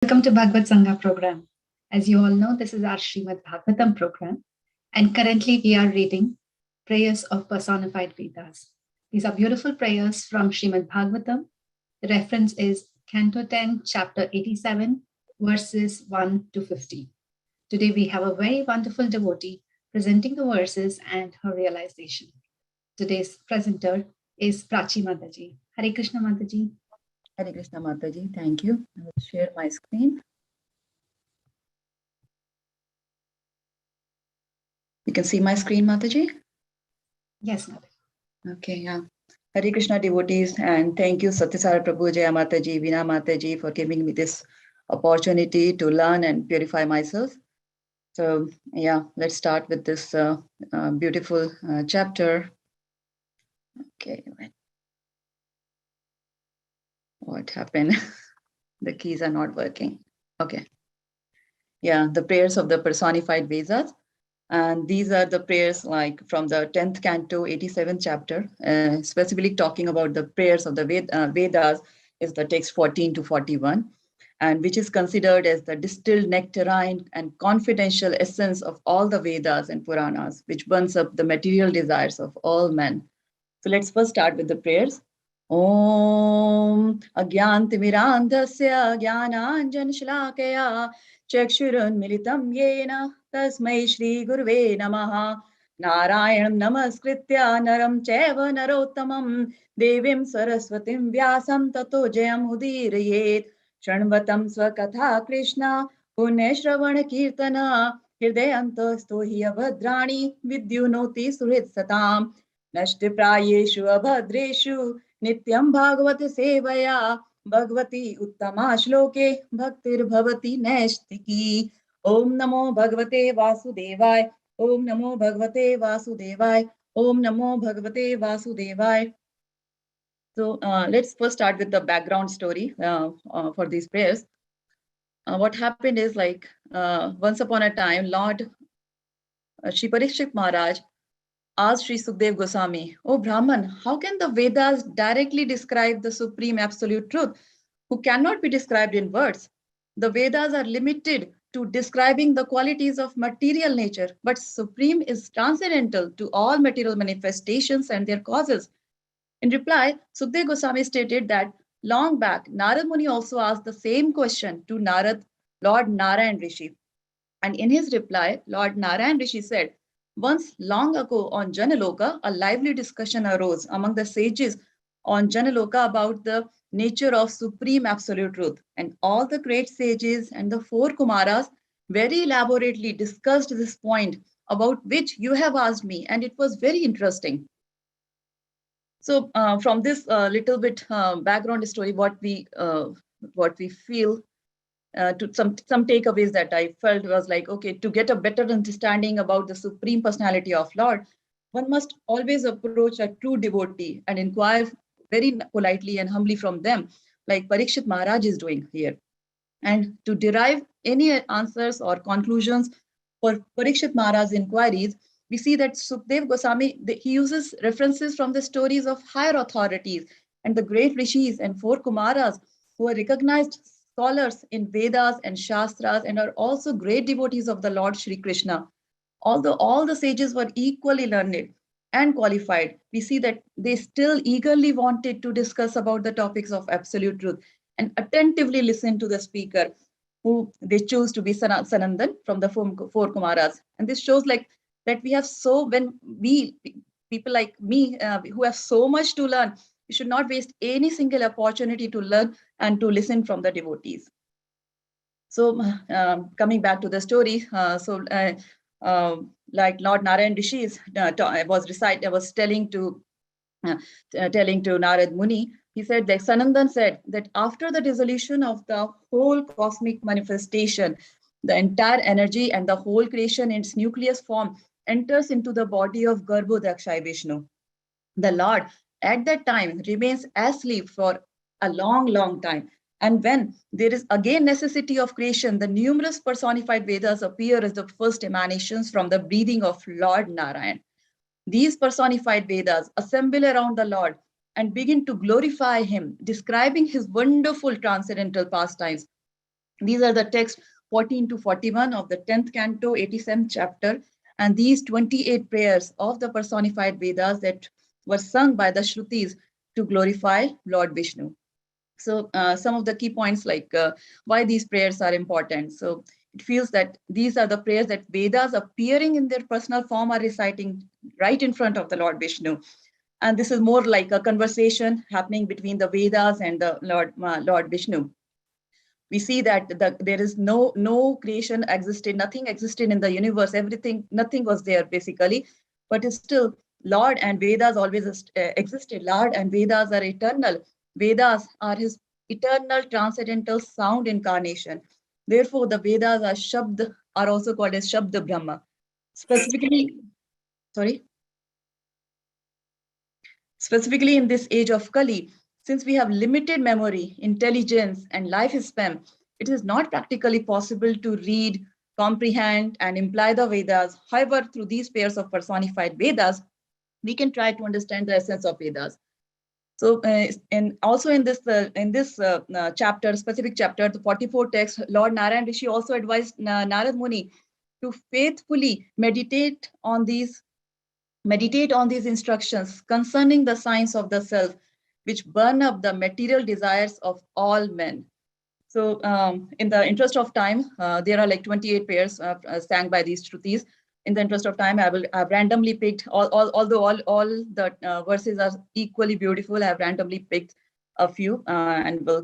Welcome to BhagavatSanga program. As you all know, this is our Srimad Bhagavatam program, and currently we are reading prayers of Personified Vedas. These are beautiful prayers from Srimad Bhagavatam. The reference is Canto 10, Chapter 87, verses 1 to 50. Today we have a very wonderful devotee presenting the verses and her realization. Today's presenter is Prachi Mataji. Hare Krishna Mataji. Hare Krishna Mataji, thank you. I will share my screen. You can see my screen, Mataji? Yes, Mataji. Okay, yeah. Hare Krishna devotees, and thank you Satyasara Prabhu, Jaya Mataji, Veena Mataji for giving me this opportunity to learn and purify myself. So, yeah, let's start with this beautiful chapter. Okay, what happened? The keys are not working. Okay. Yeah, the prayers of the personified Vedas. And these are the prayers like from the 10th canto, 87th chapter, specifically talking about the prayers of the Vedas is the text 14 to 41, and which is considered as the distilled nectarine and confidential essence of all the Vedas and Puranas, which burns up the material desires of all men. So let's first start with the prayers. Om Agyantimirandhasya Jnananjanashalakaya Chakshurunmilitam Yena Tasmai Shri Gurve Namaha Narayanam Namaskritya Naram Chaiva Narottamam Devim Saraswatim Vyasam Tato Jayam Udirayet Shanvatam Swakatha Krishna Puneshravana Kirtana Hirdayantasto Hiya Vidyunoti Suhrit Satam नष्टप्रायेषु अभद्रेषु नित्यं भागवत सेवया भगवती उत्तमा श्लोके भक्तिर्भवति नैष्टिकी ओम नमो भगवते वासुदेवाय ओम नमो भगवते वासुदेवाय ओम नमो भगवते वासुदेवाय. So let's first start with the background story for these prayers. What happened is like once upon a time Lord Shri Parikshit Maharaj asked Sri Sukdev Goswami, "Oh Brahman, how can the Vedas directly describe the supreme absolute truth, who cannot be described in words? The Vedas are limited to describing the qualities of material nature, but supreme is transcendental to all material manifestations and their causes." In reply, Sukdev Goswami stated that long back, Narad Muni also asked the same question to Lord Narayan Rishi. And in his reply, Lord Narayan Rishi said, "Once long ago on Janaloka, a lively discussion arose among the sages on Janaloka about the nature of supreme absolute truth. And all the great sages and the four Kumaras very elaborately discussed this point about which you have asked me, and it was very interesting." So from this little bit background story, what we feel to some takeaways that I felt was like, okay, to get a better understanding about the supreme personality of Lord, one must always approach a true devotee and inquire very politely and humbly from them, like Parikshit Maharaj is doing here. And to derive any answers or conclusions for Parikshit Maharaj's inquiries, we see that Sukdev Goswami, he uses references from the stories of higher authorities and the great rishis and four Kumaras who are recognized scholars in Vedas and Shastras and are also great devotees of the Lord Shri Krishna. Although all the sages were equally learned and qualified, we see that they still eagerly wanted to discuss about the topics of absolute truth and attentively listen to the speaker, who they chose to be Sanandan from the four Kumaras. And this shows like that we have when we, people like me, who have so much to learn, we should not waste any single opportunity to learn and to listen from the devotees. So coming back to the story, like Lord Narayan Rishi was telling to Narad Muni, he said that Sanandan said that after the dissolution of the whole cosmic manifestation, the entire energy and the whole creation in its nucleus form enters into the body of Garbhodakshay Vishnu. The Lord at that time remains asleep for a long, long time. And when there is again necessity of creation, the numerous personified Vedas appear as the first emanations from the breathing of Lord Narayan. These personified Vedas assemble around the Lord and begin to glorify him, describing his wonderful transcendental pastimes. These are the texts 14 to 41 of the 10th canto, 87th chapter, and these 28 prayers of the personified Vedas that were sung by the Shrutis to glorify Lord Vishnu. So some of the key points, like why these prayers are important. So it feels that these are the prayers that Vedas appearing in their personal form are reciting right in front of the Lord Vishnu. And this is more like a conversation happening between the Vedas and the Lord Vishnu. We see that there is no creation existed, nothing existed in the universe, everything, nothing was there basically, but it's still Lord and Vedas always existed. Lord and Vedas are eternal. Vedas are his eternal transcendental sound incarnation. Therefore, the Vedas are also called as Shabda Brahma. Specifically, sorry. Specifically in this age of Kali, since we have limited memory, intelligence, and lifespan, it is not practically possible to read, comprehend, and imply the Vedas. However, through these pairs of personified Vedas, we can try to understand the essence of Vedas. So, and also in this chapter, specific chapter, the 44 text, Lord Narayan Rishi also advised Narad Muni to faithfully meditate on these instructions concerning the science of the self, which burn up the material desires of all men. So in the interest of time, there are like 28 pairs sang by these Shrutis. In the interest of time, I've randomly picked, although all the verses are equally beautiful, I've randomly picked a few and will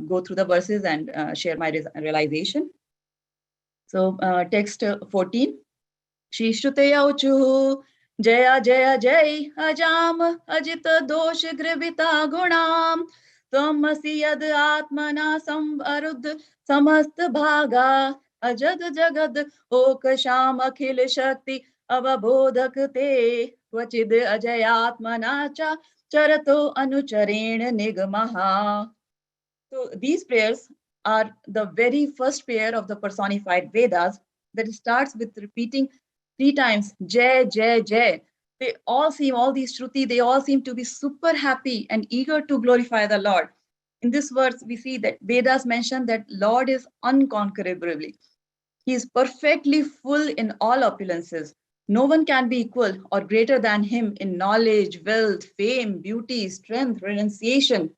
go through the verses and share my realization. So text 14. Shri Shrutayauchu Jaya Jaya Jai Ajam Ajita Dosh Grivita Gunam Tamasi Yad Atmana Samvarud Samast Bhaga Ajad Jagad Okasham Akhil Shakti Avabodhak Te Vachid Ajayatmana Cha Charato Anucharena Nigamaha. So these prayers are the very first prayer of the personified Vedas that starts with repeating 3 times Jai, Jai, Jai. All these Shruti, they all seem to be super happy and eager to glorify the Lord. In this verse, we see that Vedas mention that Lord is unconquerably. He is perfectly full in all opulences. No one can be equal or greater than him in knowledge, wealth, fame, beauty, strength, renunciation.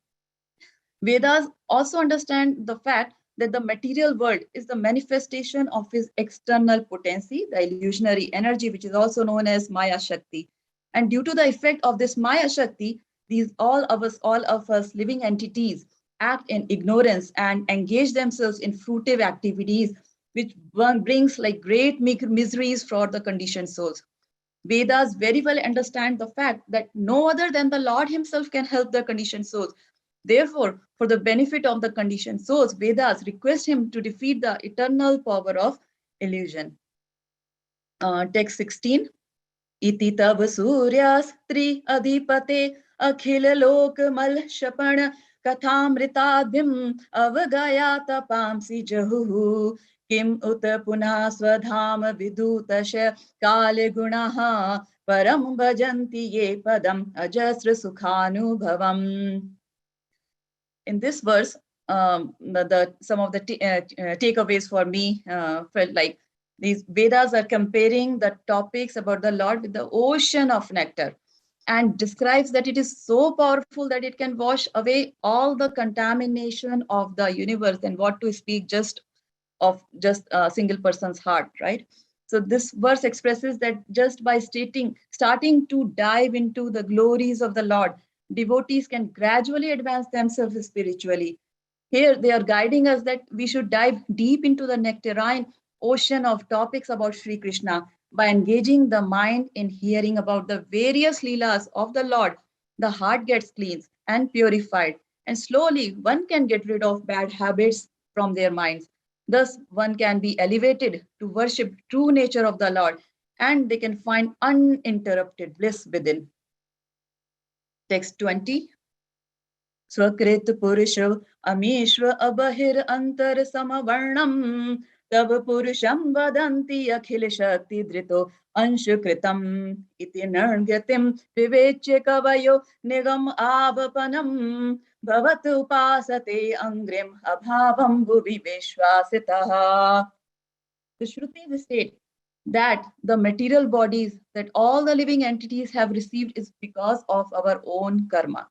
Vedas also understand the fact that the material world is the manifestation of his external potency, the illusionary energy, which is also known as Maya Shakti. And due to the effect of this Maya Shakti, all of us living entities act in ignorance and engage themselves in fruitive activities, which brings like great miseries for the conditioned souls. Vedas very well understand the fact that no other than the Lord himself can help the conditioned souls. Therefore, for the benefit of the conditioned souls, Vedas request him to defeat the eternal power of illusion. Text 16. Iti tav suryas tri adhipate akhil lok mal shapan kathamritadhim avagayata pamsi jahu kim ut punah swadham vidutasya kale gunaha param bhajanti ye padam ajasra sukhanubhavam. In this verse, some of the takeaways for me felt like these Vedas are comparing the topics about the Lord with the ocean of nectar, and describes that it is so powerful that it can wash away all the contamination of the universe, and what to speak just of a single person's heart, right? So this verse expresses that just by starting to dive into the glories of the Lord, devotees can gradually advance themselves spiritually. Here they are guiding us that we should dive deep into the nectarine ocean of topics about Sri Krishna. By engaging the mind in hearing about the various leelas of the Lord, the heart gets cleansed and purified, and slowly one can get rid of bad habits from their minds. Thus, one can be elevated to worship true nature of the Lord, and they can find uninterrupted bliss within. Text 20. Swakrit Purusha Amishwa Abahir Antar Samavarnam Tav Purusham Vadanti Akhil Shakti Drito Anshukritam Iti Nargyatim Viveche Kavayo Nigam Avapanam Bhavat upasate angrim abhavam bhuvi vishwasitaha. The Shrutis state that the material bodies that all the living entities have received is because of our own karma.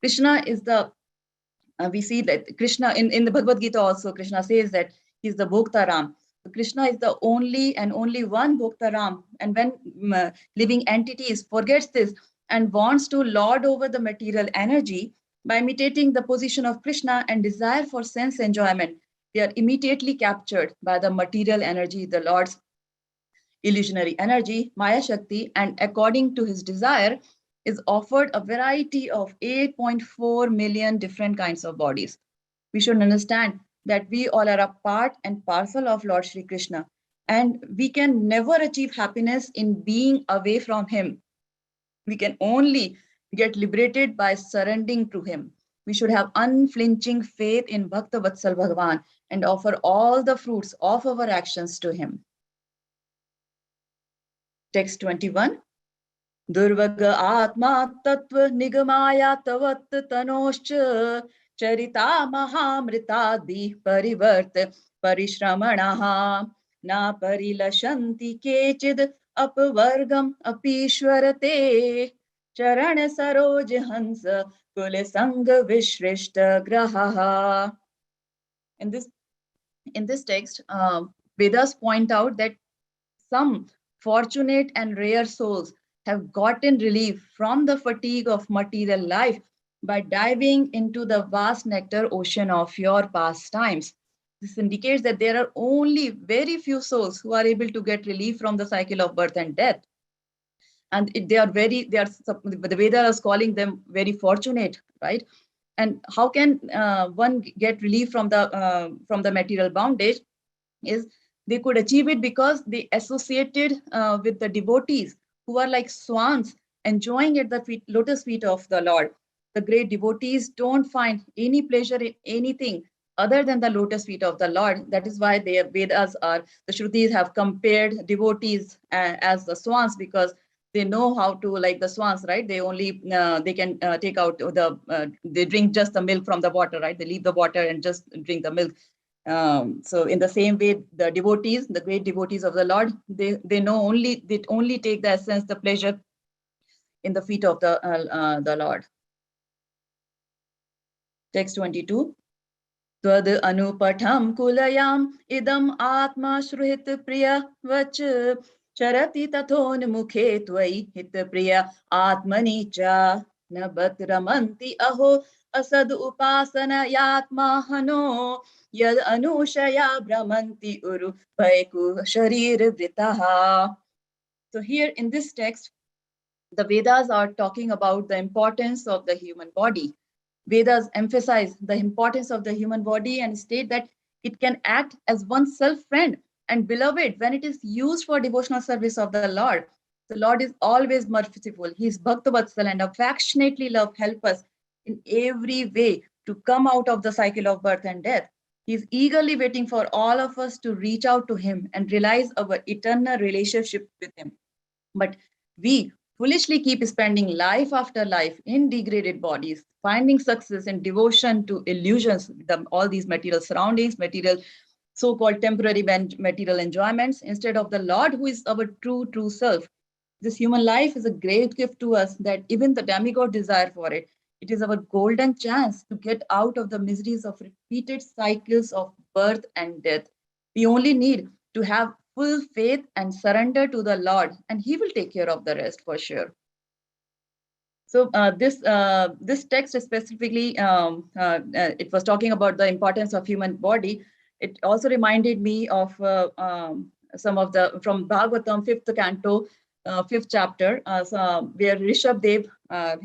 Krishna is the, we see that Krishna in the Bhagavad Gita also, Krishna says that he's the Bhoktaram. So Krishna is the only and only one Bhoktaram. And when living entities forgets this and wants to lord over the material energy by imitating the position of Krishna and desire for sense enjoyment, they are immediately captured by the material energy, the Lord's illusionary energy, Maya Shakti, and according to his desire, is offered a variety of 8.4 million different kinds of bodies. We should understand that we all are a part and parcel of Lord Shri Krishna, and we can never achieve happiness in being away from him. We can only get liberated by surrendering to him. We should have unflinching faith in Bhakta Vatsal Bhagavan and offer all the fruits of our actions to him. Text 21. Durvaga Atma Tattva Nigamaya Tavat Tanoscha Charita Mahamritadi Parivart Parishramanaha Na Parilashanti Kechid Apvargam Apishwarate Charana Saroj Hansa Kulasanga Vishrishta Grahaha. In this text, Vedas point out that some fortunate and rare souls have gotten relief from the fatigue of material life by diving into the vast nectar ocean of your pastimes. This indicates that there are only very few souls who are able to get relief from the cycle of birth and death. And the Vedas is calling them very fortunate, right? And how can one get relief from the material bondage? Is they could achieve it because they associated with the devotees who are like swans enjoying at the lotus feet of the Lord. The great devotees don't find any pleasure in anything other than the lotus feet of the Lord. That is why the Shrutis have compared devotees as the swans, because they know how to, like the swans, right? They only they can take out they drink just the milk from the water, right? They leave the water and just drink the milk. So in the same way, the devotees, the great devotees of the Lord, they only take the essence, the pleasure in the feet of the Lord. Text 22. Twad anupatham kulayam idam atma shruhit priya vach charati tathon mukhe tvai hit priya atmani cha nabat ramanti aho asad upasana yatma hano yad anushaya brahmanti uru vaiku sharir vritaha. So here in this text, the Vedas are talking about the importance of the human body. Vedas emphasize the importance of the human body and state that it can act as one's self-friend and beloved when it is used for devotional service of the Lord. The Lord is always merciful. He is Bhaktavatsal and affectionately help us in every way to come out of the cycle of birth and death. He is eagerly waiting for all of us to reach out to him and realize our eternal relationship with him. But we foolishly keep spending life after life in degraded bodies, finding success and devotion to illusions, all these material surroundings, material so-called temporary material enjoyments, instead of the Lord who is our true self. This human life is a great gift to us that even the demigod desire for it. It is our golden chance to get out of the miseries of repeated cycles of birth and death. We only need to have full faith and surrender to the Lord, and he will take care of the rest for sure. So this text specifically, it was talking about the importance of human body. It also reminded me of some of from Bhagavatam, 5th canto, 5th chapter, where Rishabdev,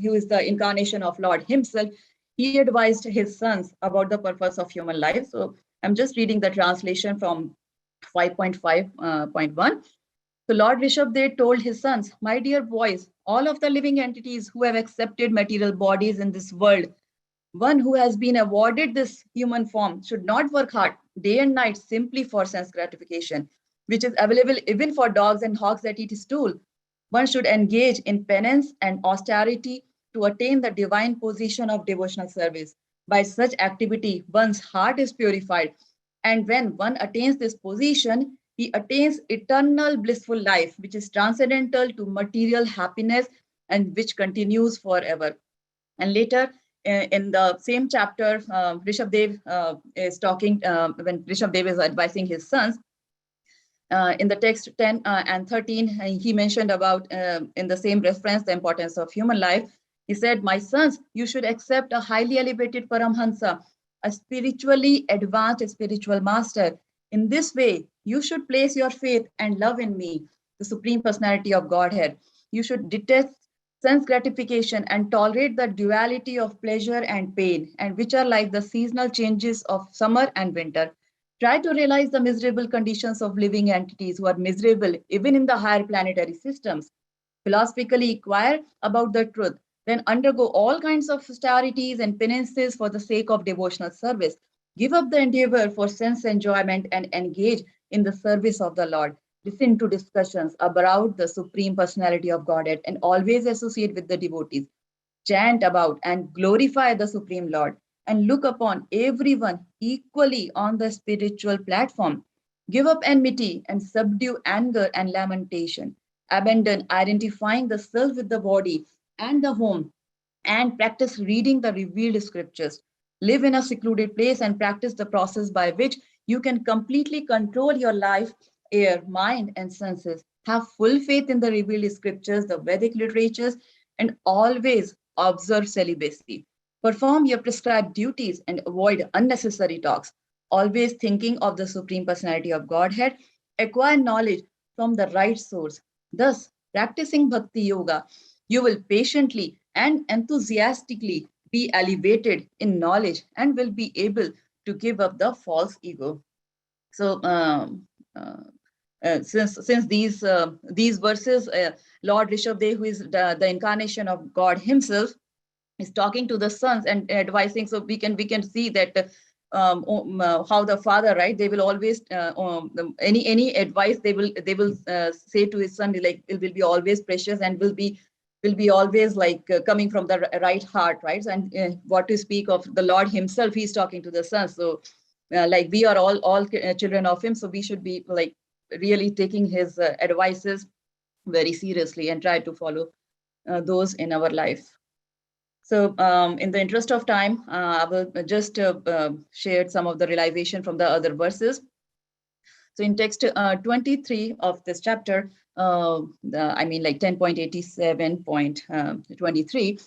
who is the incarnation of Lord himself, he advised his sons about the purpose of human life. So I'm just reading the translation from 5.5.1. So Lord Rishabdev told his sons, "My dear boys, all of the living entities who have accepted material bodies in this world, one who has been awarded this human form should not work hard day and night simply for sense gratification, which is available even for dogs and hogs that eat stool. One should engage in penance and austerity to attain the divine position of devotional service. By such activity, one's heart is purified. And when one attains this position, he attains eternal blissful life, which is transcendental to material happiness and which continues forever. And later, in the same chapter, Rishabdev is talking, when Rishabdev is advising his sons, in the text 10 and 13, he mentioned about, in the same reference, the importance of human life. He said, my sons, you should accept a highly elevated Paramhansa, a spiritually advanced spiritual master. In this way, you should place your faith and love in me, the Supreme Personality of Godhead. You should detest sense gratification and tolerate the duality of pleasure and pain, and which are like the seasonal changes of summer and winter. Try to realize the miserable conditions of living entities who are miserable even in the higher planetary systems. Philosophically inquire about the truth, then undergo all kinds of austerities and penances for the sake of devotional service. Give up the endeavor for sense enjoyment and engage in the service of the Lord. Listen to discussions about the Supreme Personality of Godhead and always associate with the devotees. Chant about and glorify the Supreme Lord and look upon everyone equally on the spiritual platform. Give up enmity and subdue anger and lamentation. Abandon identifying the self with the body and the home, and practice reading the revealed scriptures. Live in a secluded place and practice the process by which you can completely control your life, air, mind, and senses. Have full faith in the revealed scriptures, the Vedic literatures, and always observe celibacy. Perform your prescribed duties and avoid unnecessary talks. Always thinking of the Supreme Personality of Godhead. Acquire knowledge from the right source. Thus, practicing Bhakti Yoga, you will patiently and enthusiastically be elevated in knowledge and will be able to give up the false ego. So, since these verses, Lord Rishabdev, who is the incarnation of God Himself, is talking to the sons and advising. So we can see that how the father, right? They will always any advice they will say to his son, like it will be always precious and will be always like coming from the right heart, right? And what to speak of the Lord Himself, He's talking to the sons. So like we are all children of Him, so we should be like really taking His advices very seriously and try to follow those in our life. So in the interest of time, I will just share some of the realization from the other verses. So in text 23 of this chapter, I mean like 10.87.23,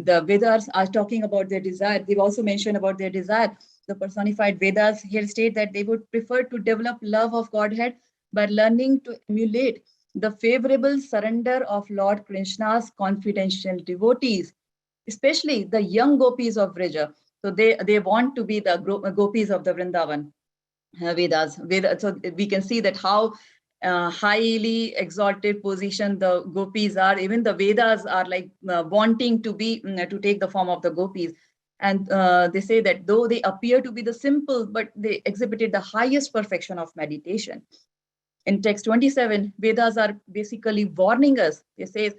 the Vedas are talking about their desire. They've also mentioned about their desire. The personified Vedas here state that they would prefer to develop love of Godhead by learning to emulate the favorable surrender of Lord Krishna's confidential devotees, especially the young gopis of Vrija. So they want to be the gopis of the Vrindavan. Vedas. So we can see that how highly exalted position the gopis are. Even the Vedas are like wanting to be to take the form of the gopis. And they say that though they appear to be the simple, but they exhibited the highest perfection of meditation. In text 27, Vedas are basically warning us. They say,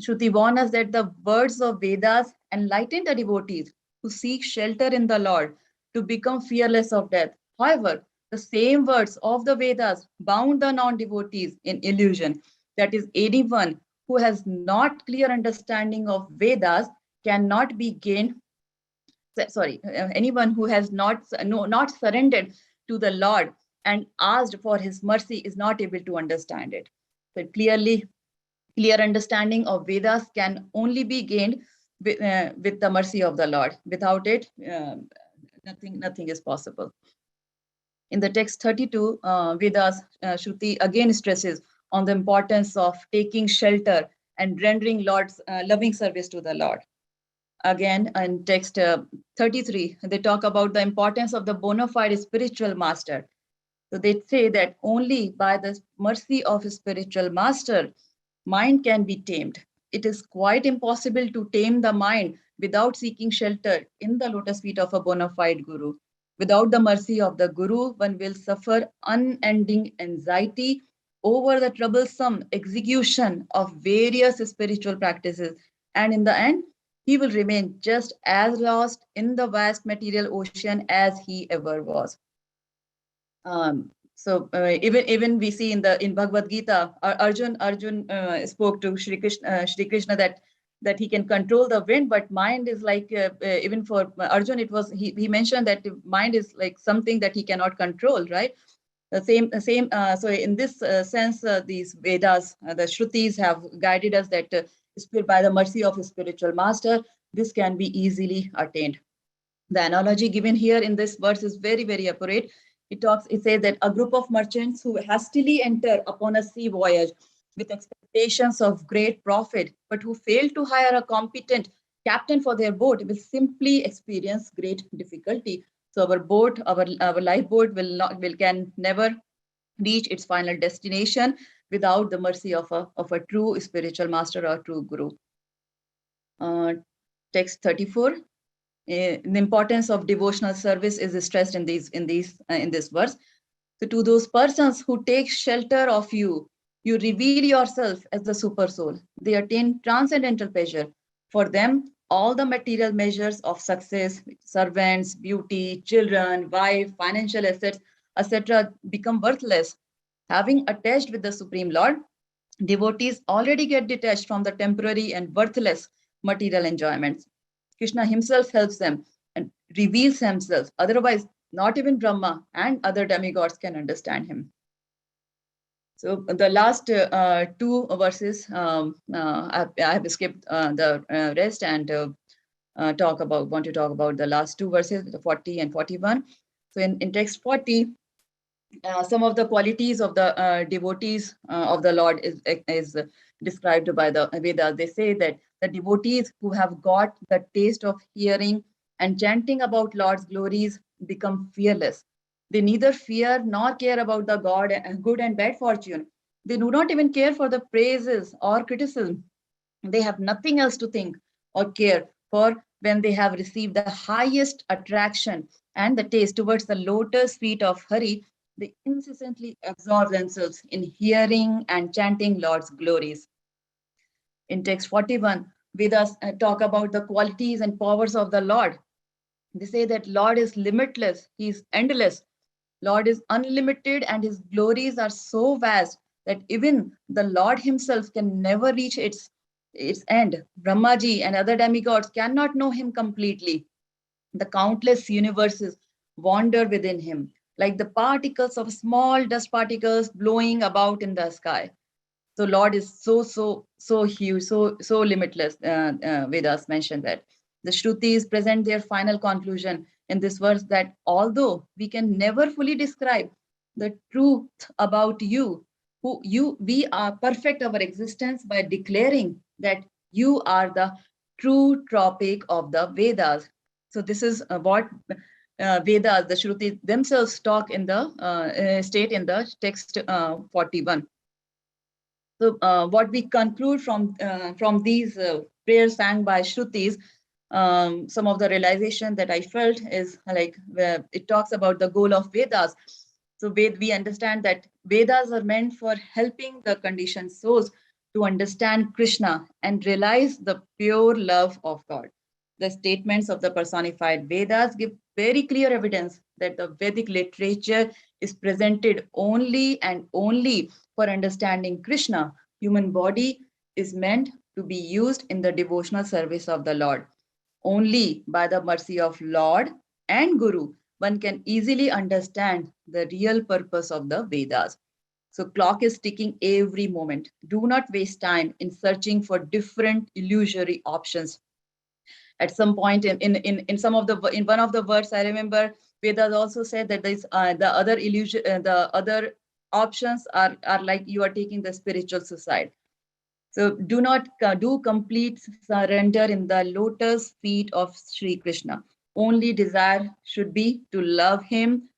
Shruti warns us that the words of Vedas enlighten the devotees who seek shelter in the Lord to become fearless of death. However, the same words of the Vedas bound the non-devotees in illusion. That is, anyone who has not clear understanding of Vedas cannot be gained. Anyone who has not surrendered to the Lord and asked for His mercy is not able to understand it. So clear understanding of Vedas can only be gained with the mercy of the Lord. Without it, nothing is possible. In the text 32, Vedas, Shruti again stresses on the importance of taking shelter and rendering Lord's loving service to the Lord. Again, in text 33, they talk about the importance of the bona fide spiritual master. So they say that only by the mercy of a spiritual master, mind can be tamed. It is quite impossible to tame the mind without seeking shelter in the lotus feet of a bona fide guru. Without the mercy of the guru, one will suffer unending anxiety over the troublesome execution of various spiritual practices And in the end, he will remain just as lost in the vast material ocean as he ever was. Even we see in Bhagavad Gita, Arjun spoke to Shri Krishna that he can control the wind, but mind is like even for Arjun, he mentioned that mind is like something that he cannot control, right? The same. So in this sense, these Vedas, the Shrutis have guided us that by the mercy of a spiritual master, this can be easily attained. The analogy given here in this verse is very, very accurate. It says that a group of merchants who hastily enter upon a sea voyage with expectations of great profit, but who fail to hire a competent captain for their boat will simply experience great difficulty. So our lifeboat can never reach its final destination without the mercy of a true spiritual master or true guru. Text 34. The importance of devotional service is stressed in this verse. So to those persons who take shelter of you, you reveal yourself as the super soul. They attain transcendental pleasure. For them, all the material measures of success, servants, beauty, children, wife, financial assets, etc., become worthless. Having attached with the Supreme Lord, devotees already get detached from the temporary and worthless material enjoyments. Krishna himself helps them and reveals himself. Otherwise, not even Brahma and other demigods can understand him. So the last two verses, I have skipped the rest and want to talk about the last two verses, the 40 and 41. So in text 40, some of the qualities of the devotees of the Lord is described by the Vedas. They say that the devotees who have got the taste of hearing and chanting about Lord's glories become fearless. They neither fear nor care about the good and bad fortune. They do not even care for the praises or criticism. They have nothing else to think or care for when they have received the highest attraction and the taste towards the lotus feet of Hare. They incessantly absorb themselves in hearing and chanting Lord's glories. In text 41, Vedas talk about the qualities and powers of the Lord. They say that Lord is limitless, He is endless, Lord is unlimited, and His glories are so vast that even the Lord Himself can never reach its end. Brahmaji and other demigods cannot know Him completely. The countless universes wander within Him, like the particles of small dust particles blowing about in the sky. So Lord is so huge, so limitless. Vedas mention that. The Shrutis present their final conclusion in this verse that although we can never fully describe the truth about you, we are perfect our existence by declaring that you are the true topic of the Vedas. So this is what Vedas, the Shrutis themselves talk in the state in the text 41. So what we conclude from these prayers sang by Shrutis, some of the realization that I felt is like it talks about the goal of Vedas. So we understand that Vedas are meant for helping the conditioned souls to understand Krishna and realize the pure love of God. The statements of the personified Vedas give very clear evidence that the Vedic literature is presented only and only for understanding Krishna. Human body is meant to be used in the devotional service of the Lord. Only by the mercy of Lord and Guru, one can easily understand the real purpose of the Vedas. So clock is ticking every moment. Do not waste time in searching for different illusory options. At some point in one of the words, I remember Vedas also said that the other options are like you are taking the spiritual suicide. So do complete surrender in the lotus feet of Sri Krishna. Only desire should be to love him,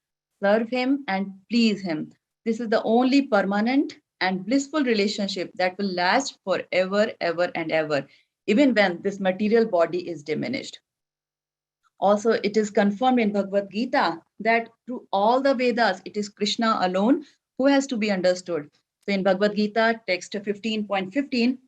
serve him, and please him. This is the only permanent and blissful relationship that will last forever, ever, and ever, even when this material body is diminished. Also, it is confirmed in Bhagavad Gita that through all the Vedas, it is Krishna alone who has to be understood. So in Bhagavad Gita, text 15.15,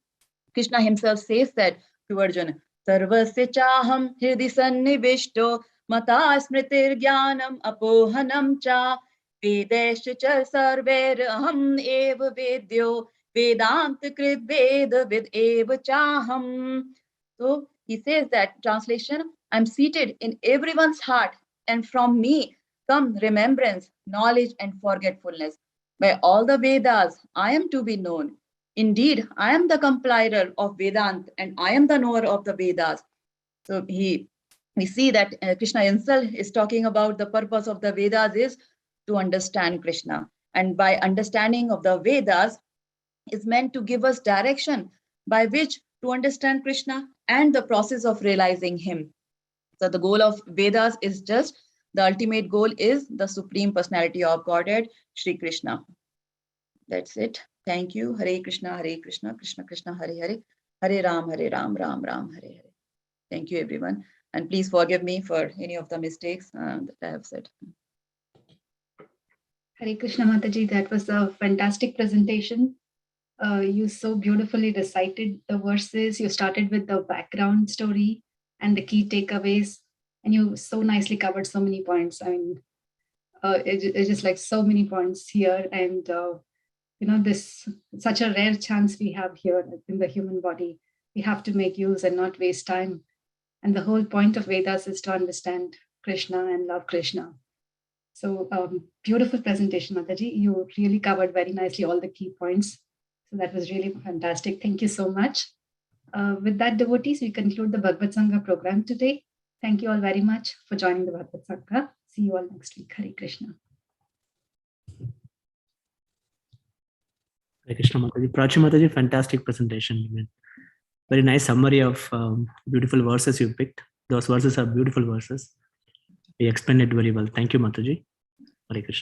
Krishna himself says that to Arjuna. Sarvasya chaham hridi sannivishto mata smritir jnanam apohanam cha vedesya cha sarver aham eva vedyo vedant krit veda vid eva chaham. So he says that, translation, I'm seated in everyone's heart, and from me come remembrance, knowledge, and forgetfulness. By all the Vedas, I am to be known. Indeed, I am the compiler of Vedant, and I am the knower of the Vedas. So we see that Krishna himself is talking about the purpose of the Vedas is to understand Krishna. And by understanding of the Vedas is meant to give us direction by which to understand Krishna and the process of realizing him. So the goal of Vedas is just, the ultimate goal is the Supreme Personality of Godhead, Shri Krishna. That's it. Thank you. Hare Krishna, Krishna Krishna, Hare Hare, Hare Ram, Ram Ram, Hare Hare. Thank you, everyone. And please forgive me for any of the mistakes that I have said. Hare Krishna Mataji, that was a fantastic presentation. You so beautifully recited the verses. You started with the background story and the key takeaways, and you so nicely covered so many points. I mean, it's just like so many points here, and this such a rare chance we have here in the human body. We have to make use and not waste time. And the whole point of Vedas is to understand Krishna and love Krishna. So beautiful presentation, Mataji. You really covered very nicely all the key points. So that was really fantastic. Thank you so much. With that, devotees, we conclude the BhagavatSanga program today. Thank you all very much for joining the BhagavatSanga. See you all next week. Hare Krishna. Hare Krishna Mataji. Prachi Mataji, fantastic presentation. Very nice summary of beautiful verses you picked. Those verses are beautiful verses. You explained it very well. Thank you, Mataji. Hare Krishna.